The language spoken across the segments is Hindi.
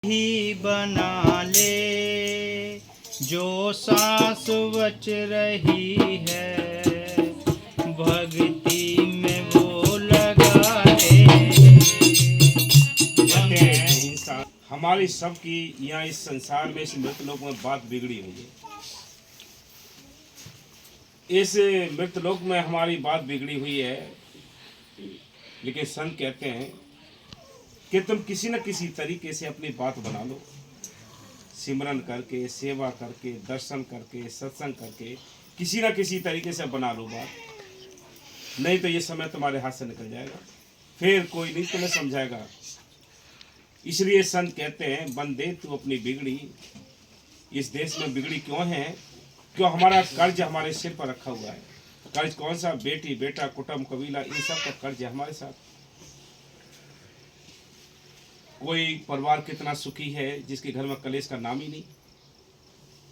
ही बना ले, जो सांस बच रही है भक्ति में वो लगा ले। कहते हैं इंसान हमारी सबकी यहाँ इस संसार में इस मृत लोक में बात बिगड़ी हुई है। इस मृत लोक में हमारी बात बिगड़ी हुई है, लेकिन संत कहते हैं कि तुम किसी न किसी तरीके से अपनी बात बना लो, सिमरन करके, सेवा करके, दर्शन करके, सत्संग करके, किसी न किसी तरीके से बना लो बात। नहीं तो ये समय तुम्हारे हाथ से निकल जाएगा, फिर कोई नहीं तुम्हें समझाएगा। इसलिए संत कहते हैं, बंदे तू अपनी बिगड़ी इस देश में बिगड़ी क्यों है? क्यों? हमारा कर्ज हमारे सिर पर रखा हुआ है। कर्ज कौन सा? बेटी, बेटा, कुटुंब, कबीला, इन सब का कर्ज है हमारे साथ। कोई परिवार कितना सुखी है जिसके घर में कलेश का नाम ही नहीं।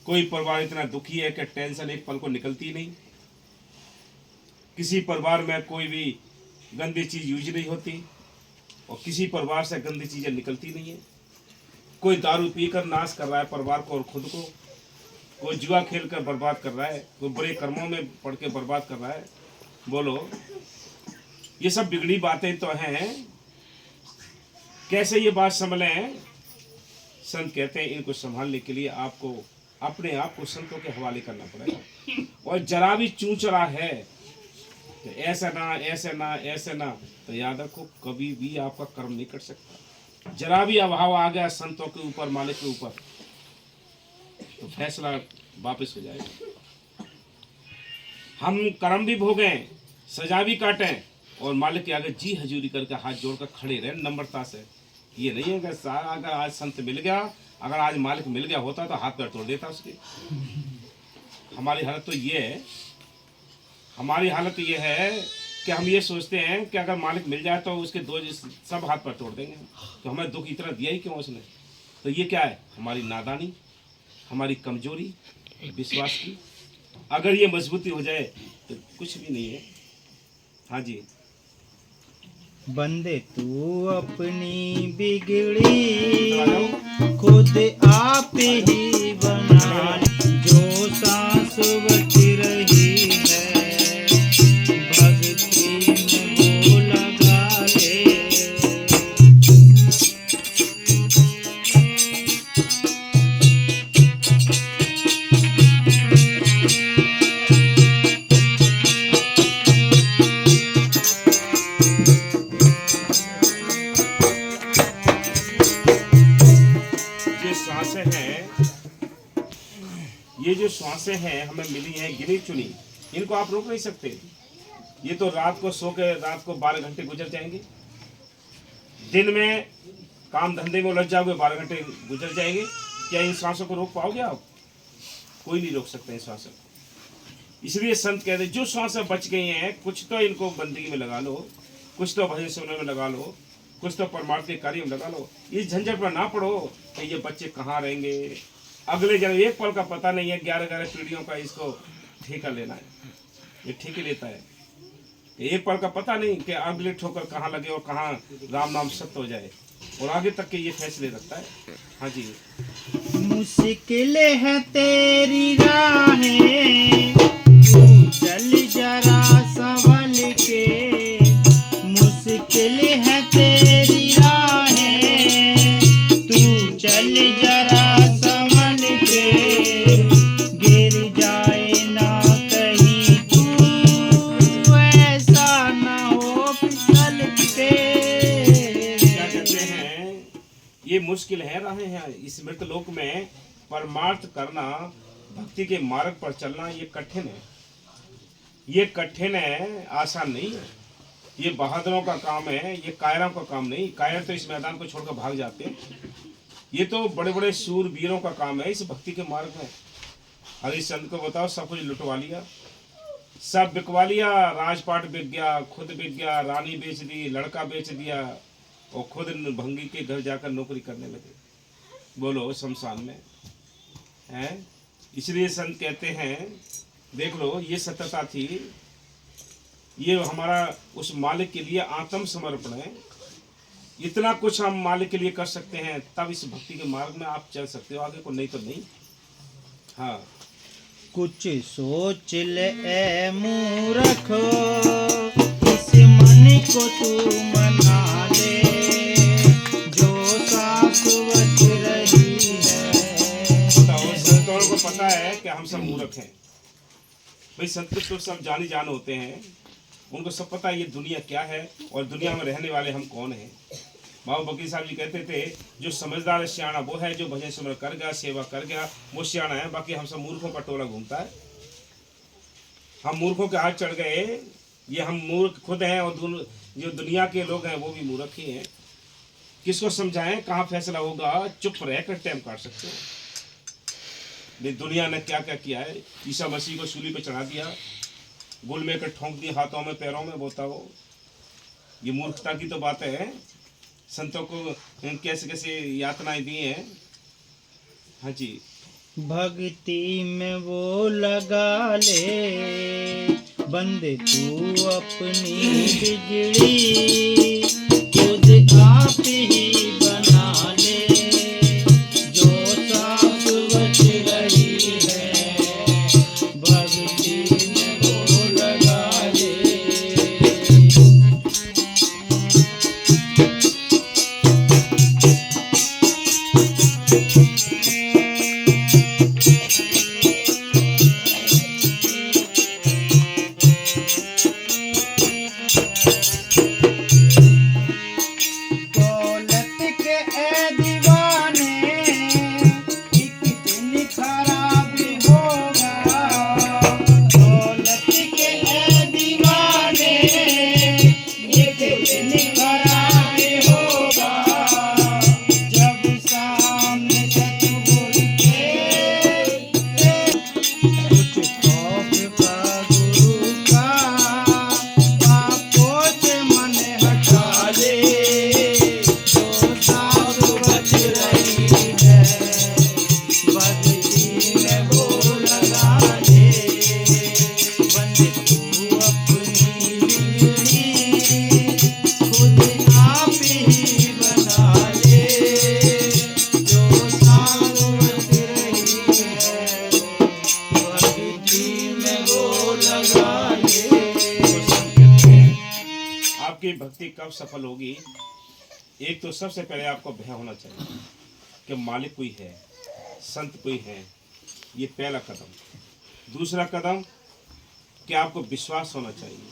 कोई परिवार इतना दुखी है कि टेंशन एक पल को निकलती नहीं। किसी परिवार में कोई भी गंदी चीज यूज नहीं होती और किसी परिवार से गंदी चीजें निकलती नहीं है। कोई दारू पीकर नाश कर रहा है परिवार को और खुद को, कोई जुआ खेल कर बर्बाद कर रहा है, कोई बुरे कर्मों में पड़ के बर्बाद कर रहा है। बोलो, ये सब बिगड़ी बातें तो हैं, कैसे ये बात संभलें? संत कहते हैं इनको संभालने के लिए आपको अपने आप को संतों के हवाले करना पड़ेगा। और जरा भी चूचरा है तो ऐसा ना, ऐसे ना, ऐसे ना, तो याद रखो कभी भी आपका कर्म नहीं कर सकता। जरा भी अभाव आ गया संतों के ऊपर, मालिक के ऊपर, तो फैसला वापस हो जाएगा। हम कर्म भी भोगें, सजा भी काटें और मालिक के आगे जी हजूरी करके हाथ जोड़कर खड़े रहें नम्रता से। ये नहीं है कि सारा अगर आज संत मिल गया, अगर आज मालिक मिल गया होता तो हाथ पैर तोड़ देता उसके। हमारी हालत तो ये है, हमारी हालत ये है कि हम ये सोचते हैं कि अगर मालिक मिल जाए तो उसके दो सब हाथ पर तोड़ देंगे। तो हमें दुख इतना दिया ही क्यों उसने? तो ये क्या है? हमारी नादानी, हमारी कमजोरी विश्वास की। अगर ये मजबूती हो जाए तो कुछ भी नहीं है। हाँ जी। बंदे तू अपनी बिगड़ी खुद आप ही बना ले, जो सांस बच रही है भक्ति में वो लगा ले। सांसें हैं, ये जो सांसें हैं हमें मिली हैं गिनी चुनी, इनको आप रोक नहीं सकते। ये तो रात को सो के रात को 12 घंटे गुजर जाएंगे, दिन में काम धंधे में उलझ जाओगे, 12 घंटे गुजर जाएंगे। क्या इन सांसों को रोक पाओगे आप? कोई नहीं रोक सकते इन सांसों को। इसलिए संत कहते हैं जो सांसें बच गई हैं, कुछ तो इनको बंदगी में लगा लो, कुछ तो भजन सुनने में लगा लो, कुछ तो परमार्थ के कार्य में लगा लो। इस झंझट पर ना पड़ो कि ये बच्चे कहाँ रहेंगे, अगले जन्म एक पल का पता नहीं है। 11-11 पीढ़ियों का इसको ठेका लेना है, ये ठेके लेता है। एक पल का पता नहीं कि अगले ठोकर कहाँ लगे और कहाँ राम नाम सत्य हो जाए, और आगे तक के ये फैसले रखता है। हाँ जी। मुश्किल है तेरी राहें, तू चल जरा संभल के। मुश्किल है तेरी राहें, तू चल जरा संभल के। गिर जाए ना कहीं तू, ऐसा ना हो फिसल के। क्या कहते हैं, ये मुश्किल है राहें हैं इस मृत लोक में। परमार्थ करना, भक्ति के मार्ग पर चलना ये कठिन है, ये कठिन है, आसान नहीं है। ये बहादुरों का काम है, ये कायरों का काम नहीं। कायर तो इस मैदान को छोड़कर भाग जाते हैं, ये तो बड़े बड़े शूरवीरों का काम है इस भक्ति के मार्ग में। हरिश्चंद्र को बताओ, सब कुछ लुटवा लिया, सब बिकवा लिया, राजपाट बिक गया, खुद बिक गया, रानी बेच दी, लड़का बेच दिया और खुद भंगी के घर जाकर नौकरी करने लगे। बोलो, शमशान में है। इसलिए संत कहते हैं, देख लो ये सत्यता थी, ये हमारा उस मालिक के लिए आत्म समर्पण है। इतना कुछ हम मालिक के लिए कर सकते हैं, तब इस भक्ति के मार्ग में आप चल सकते हो आगे को, नहीं तो नहीं। हाँ, कुछ सोच ले ए मूर्ख, इस मन को तू मना ले, जो शाश्वत रही है। बताओ, संतों को पता है कि हम सब मूर्ख हैं भाई। संत तो सब जानी जान होते हैं, उनको सब पता है ये दुनिया क्या है और दुनिया में रहने वाले हम कौन हैं। बाबा बकीर साहब जी कहते थे, जो समझदार सियाणा वो है जो भजन सिमरन कर गया, सेवा कर गया, वो सियाणा है। बाकी हम सब मूर्खों का टोला घूमता है। हम मूर्खों के हाथ चढ़ गए, ये हम मूर्ख खुद हैं और जो दुनिया के लोग हैं वो भी मूर्ख ही हैं। किसको समझाएं, कहाँ फैसला होगा, चुप रहकर टाइम काट सकते हो। नहीं, दुनिया ने क्या क्या किया है। ईसा मसीह को सूली पे चढ़ा दिया, गुल में कर ठोंक दी हाथों में पैरों में, बताओ ये मूर्खता की तो बात है। संतों को कैसे कैसे यातनाएं दी हैं। हाँ जी, भक्ति में वो लगा ले, बंदे तू अपनी बिजली, खुद आप ही बना ले, जो शाश्वत रही है। भक्ति में वो लगा ले। दौलत के ए दीवाने, एक दिन खराब होगा। दौलत के ए दीवाने, एक दिन खराब होगा। जब सामने सतगुरु के कुछ खौफ का गुरु का, पापों से मन हटा ले, जो शाश्वत रही है। भक्ति में वो लगा ले, बंदे तू अपनी बिजली, खुद आप ही बना ले, जो शाश्वत रही है। भक्ति में वो लगा ले। आपकी भक्ति कब सफल होगी? एक तो सबसे पहले आपको भय होना चाहिए कि मालिक कोई है, संत कोई है, ये पहला कदम। दूसरा कदम कि आपको विश्वास होना चाहिए।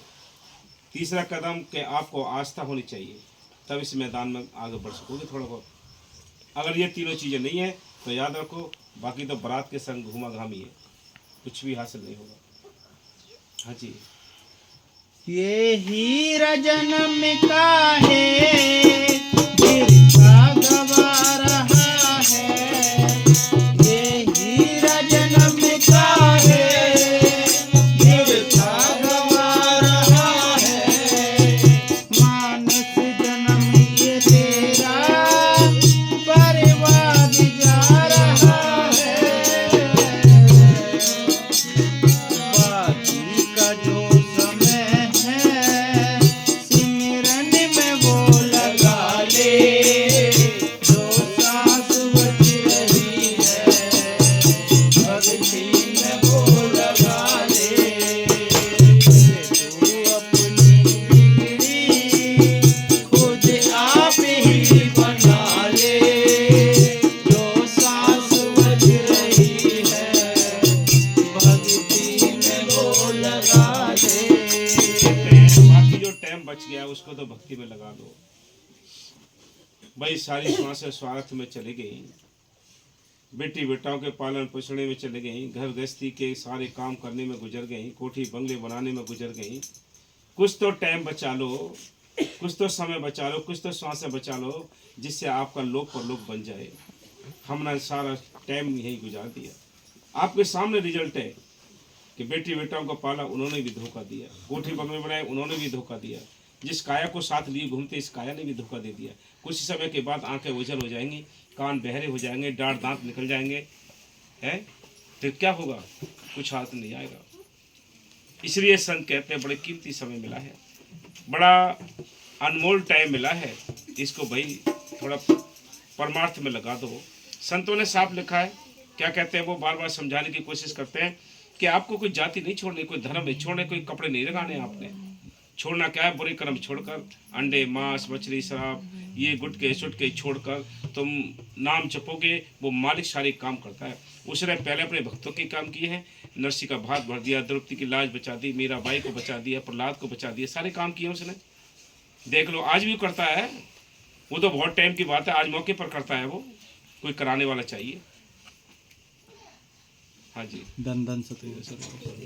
तीसरा कदम कि आपको आस्था होनी चाहिए, तब इस मैदान में आगे बढ़ सकोगे थोड़ा बहुत। अगर ये तीनों चीज़ें नहीं है तो याद रखो, बाकी तो बारात के संग घूमा घामी है, कुछ भी हासिल नहीं होगा। हाँ जी, ये हीरा जन्म का है, गिरता गवा रहा है। ये हीरा जन्म का है, गिरता गवा रहा है। मानस जन्म ये तेरा, बर्बाद जा रहा है। बाकी का जो समय है, सिमरन में वो लगा ले, जो शाश्वत रही है। भक्ति में वो लगा ले, तू अपनी बिगड़ी, खुद आप ही बना ले, जो शाश्वत रही है। भक्ति में वो लगा ले। बाकी जो टाइम बच गया उसको तो भक्ति में लगा दो भाई। सारी श्वासें स्वार्थ में चली गई, बेटी बेटाओं के पालन पोषण में चले गई, घर गृहस्थी के सारे काम करने में गुजर गई, कोठी बंगले बनाने में गुजर गई। कुछ तो टाइम बचा लो, कुछ तो समय बचा लो, कुछ तो श्वासें बचा लो, जिससे आपका लोक परलोक बन जाए। हमने सारा टाइम यही गुजार दिया। आपके सामने रिजल्ट है कि बेटी बेटाओं को पाला, उन्होंने भी धोखा दिया। कोठी बंगले बनाए, उन्होंने भी धोखा दिया। जिस काया को साथ लिए घूमते, इस काया ने भी धोखा दे दिया। कुछ समय के बाद आंखें ओझल हो जाएंगी, कान बहरे हो जाएंगे, डांट दांत निकल जाएंगे, हैं? तो क्या होगा? कुछ हाथ नहीं आएगा। इसलिए संत कहते हैं बड़े कीमती समय मिला है, बड़ा अनमोल टाइम मिला है, इसको भाई थोड़ा परमार्थ में लगा दो। संतों ने साफ लिखा है, क्या कहते हैं वो, बार बार समझाने की कोशिश करते हैं कि आपको कोई जाति नहीं छोड़नी, कोई धर्म नहीं छोड़ने, कोई कपड़े नहीं लगाने। आपने छोड़ना क्या है, बुरे कर्म छोड़कर, अंडे मांस मछली शराब ये गुटके सुटके छोड़कर तुम नाम जपोगे, वो मालिक सारे काम करता है। उसने पहले अपने भक्तों के काम किए हैं, नरसी का भात भर दिया, द्रौपदी की लाज बचा दी, मीराबाई को बचा दिया, प्रहलाद को बचा दिया, सारे काम किए उसने। देख लो आज भी करता है, वो तो बहुत टाइम की बात है, आज मौके पर करता है वो, कोई कराने वाला चाहिए। हाँ जी, धन धन सतगुरु सर।